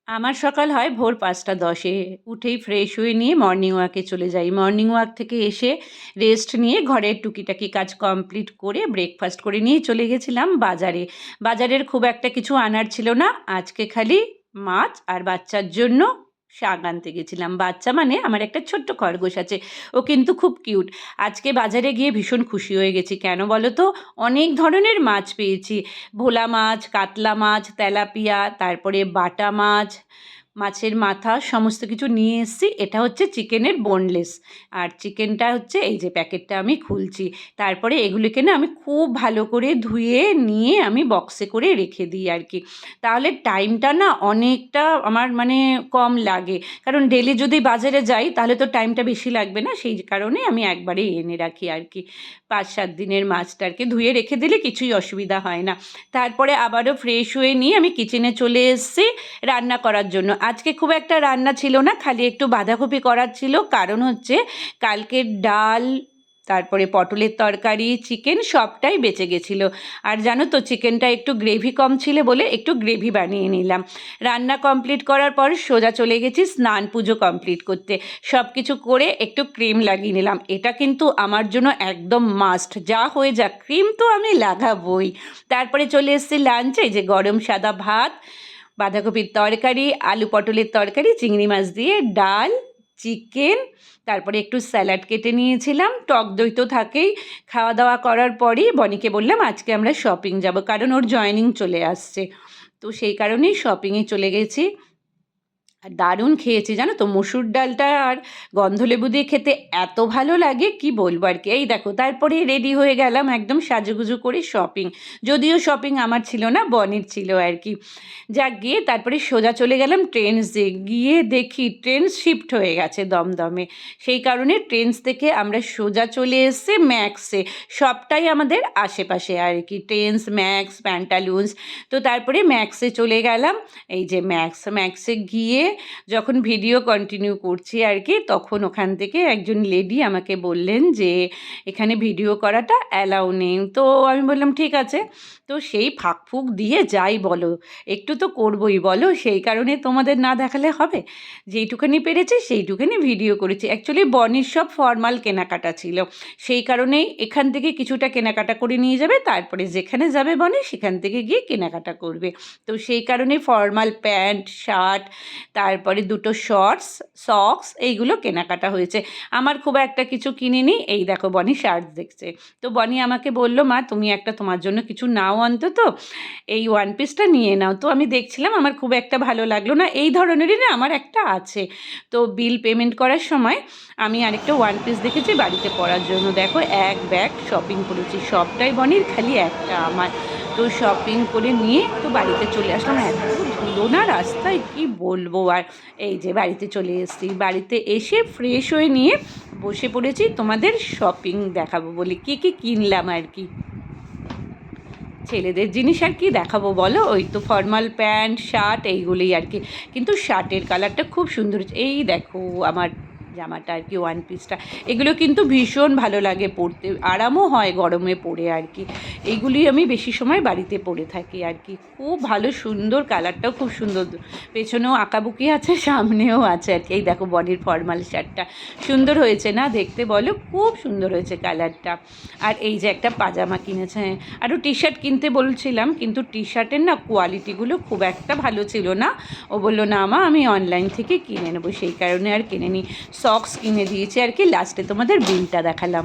আমার সকাল হয় ভোর ৫টা ১০-এ। উঠেই ফ্রেশ হয়ে নিয়ে মর্নিং ওয়াকে চলে যাই। মর্নিং ওয়াক থেকে এসে রেস্ট নিয়ে ঘরের টুকিটাকি কাজ কমপ্লিট করে ব্রেকফাস্ট করে নিয়ে চলে গেছিলাম বাজারে। বাজারের খুব একটা কিছু আনার ছিল না। আজকে খালি মাছ আর বাচ্চার জন্য শাক আনতে গেছিলাম। বাচ্চা মানে আমার একটা ছোট্ট খরগোশ আছে। ও কিন্তু খুব কিউট। আজকে বাজারে গিয়ে ভীষণ খুশি হয়ে গেছি। কেন বলো তো? অনেক ধরনের মাছ পেয়েছি। ভোলা মাছ, কাতলা মাছ, তেলাপিয়া, তারপরে বাটা মাছ, মাছের মাথা সমস্ত কিছু নিয়ে এসেছি। এটা হচ্ছে চিকেনের বোনলেস। আর চিকেনটা হচ্ছে এই যে প্যাকেটটা আমি খুলছি। তারপরে এগুলিকে না আমি খুব ভালো করে ধুয়ে নিয়ে আমি বক্সে করে রেখে দিই আর কি। তাহলে টাইমটা না অনেকটা আমার মানে কম লাগে। কারণ ডেলি যদি বাজারে যাই তাহলে তো টাইমটা বেশি লাগবে না। সেই কারণে আমি একবারেই এনে রাখি আর কি। ৫-৭ দিনের মাছটাকে ধুয়ে রেখে দিলে কিছুই অসুবিধা হয় না। তারপরে আবারও ফ্রেশ হয়ে নিয়ে আমি কিচেনে চলে এসেছি রান্না করার জন্য। আজকে খুব একটা রান্না ছিল না, খালি একটু বাঁধাকপি করার ছিল। কারণ হচ্ছে কালকের ডাল, তারপরে পটলের তরকারি, চিকেন সবটাই বেঁচে গেছিলো। আর জানো তো চিকেনটা একটু গ্রেভি কম ছিল বলে একটু গ্রেভি বানিয়ে নিলাম। রান্না কমপ্লিট করার পর সোজা চলে গেছি স্নান পুজো কমপ্লিট করতে। সব কিছু করে একটু ক্রিম লাগিয়ে নিলাম। এটা কিন্তু আমার জন্য একদম মাস্ট, যা হয়ে যাক ক্রিম তো আমি লাগাবই। তারপরে চলে এসেছি লাঞ্চে, এই যে গরম সাদা ভাত, বাঁধাকপির তরকারি, আলু পটলের তরকারি, চিংড়ি মাছ দিয়ে ডাল, চিকেন, তারপরে একটু স্যালাড কেটে নিয়েছিলাম। টক দই তো থাকেই। খাওয়া দাওয়া করার পরই বনিকে বললাম আজকে আমরা শপিং যাব, কারণ ওর জয়েনিং চলে আসছে। তো সেই কারণেই শপিংয়ে চলে গেছি। আর দারুণ খেয়েছি জানো তো, মসুর ডালটা আর গন্ধলেবু দিয়ে খেতে এত ভালো লাগে কি বলবো আর কি। এই দেখো তারপরে রেডি হয়ে গেলাম একদম সাজুগুজু করে শপিং। যদিও শপিং আমার ছিল না, বনির ছিল আর কি। যা গিয়ে তারপরে সোজা চলে গেলাম ট্রেন্ডসে। গিয়ে দেখি ট্রেন্ডস শিফট হয়ে গেছে দমদমে। সেই কারণে ট্রেন্ডস থেকে আমরা সোজা চলে এসেছি ম্যাক্সে। সবটাই আমাদের আশেপাশে আর কি, ট্রেন্ডস, ম্যাক্স, প্যান্টালুন্স। তো তারপরে ম্যাক্সে চলে গেলাম। এই যে ম্যাক্সে গিয়ে যখন ভিডিও কন্টিনিউ করছি আর কি, তখন ওখান থেকে একজন লেডি আমাকে বললেন যে এখানে ভিডিও করাটা অ্যালাউ নেই। তো আমি বললাম ঠিক আছে। তো সেই ফাঁক ফুক দিয়ে যাই বলো, একটু তো করবই বলো। সেই কারণে তোমাদের না দেখালে হবে? যেইটুখানি পেরেছি সেইটুখানি ভিডিও করেছি। অ্যাকচুয়ালি বনির সব ফর্মাল কেনাকাটা ছিল। সেই কারণেই এখান থেকে কিছুটা কেনাকাটা করে নিয়ে যাবে, তারপরে যেখানে যাবে বনি সেখান থেকে গিয়ে কেনাকাটা করবে। তো সেই কারণে ফর্মাল প্যান্ট, শার্ট, তারপরে দুটো শর্টস, সক্স, এইগুলো কেনাকাটা হয়েছে। আমার খুব একটা কিছু কিনিনি। এই দেখো বনি শার্ট দেখছে। তো বনি আমাকে বলল মা তুমি একটা তোমার জন্য কিছু নাও অন্তত, এই ওয়ান পিসটা নিয়ে নাও। তো আমি দেখছিলাম, আমার খুব একটা ভালো লাগলো না। এই ধরনেরই না আমার একটা আছে। তো বিল পেমেন্ট করার সময় আমি আরেকটা ওয়ান পিস দেখেছি বাড়িতে পরার জন্য। দেখো এক ব্যাগ শপিং করেছি, সবটাই বনির, খালি একটা আমার। তো শপিং করে নিয়ে তো বাড়িতে চলে আসলাম। এত ধুলো না রাস্তায় কি বলবো আর। এই যে বাড়িতে চলে এসেছি, বাড়িতে এসে ফ্রেশ হয়ে নিয়ে বসে পড়েছি তোমাদের শপিং দেখাবো বলে কী কী কিনলাম আর কি। ছেলেদের জিনিস আর কি দেখাবো বলো, ওই তো ফর্মাল প্যান্ট, শার্ট, এইগুলোই আর কি। কিন্তু শার্টের কালারটা খুব সুন্দর হচ্ছে। এই দেখো আমার জামাটা আর কি, ওয়ান পিসটা। এগুলো কিন্তু ভীষণ ভালো লাগে পরতে, আরামও হয় গরমে পরে আর কি। এইগুলি আমি বেশি সময় বাড়িতে পরে থাকি আর কি। খুব ভালো সুন্দর, কালারটাও খুব সুন্দর। পেছনেও আঁকাবুকি আছে, সামনেও আছে আর কি। এই দেখো বডির ফর্মাল শার্টটা সুন্দর হয়েছে না দেখতে বলো? খুব সুন্দর হয়েছে কালারটা। আর এই যে একটা পাজামা কিনেছে। আরও টি শার্ট কিনতে বলছিলাম, কিন্তু টি শার্টের না কোয়ালিটিগুলো খুব একটা ভালো ছিল না। ও বললো না মা আমি অনলাইন থেকে কিনে নেবো। সেই কারণে আর কিনে নিই। সক্স কিনে দিয়েছি আর কি। লাস্টে তোমাদের বিলটা দেখালাম।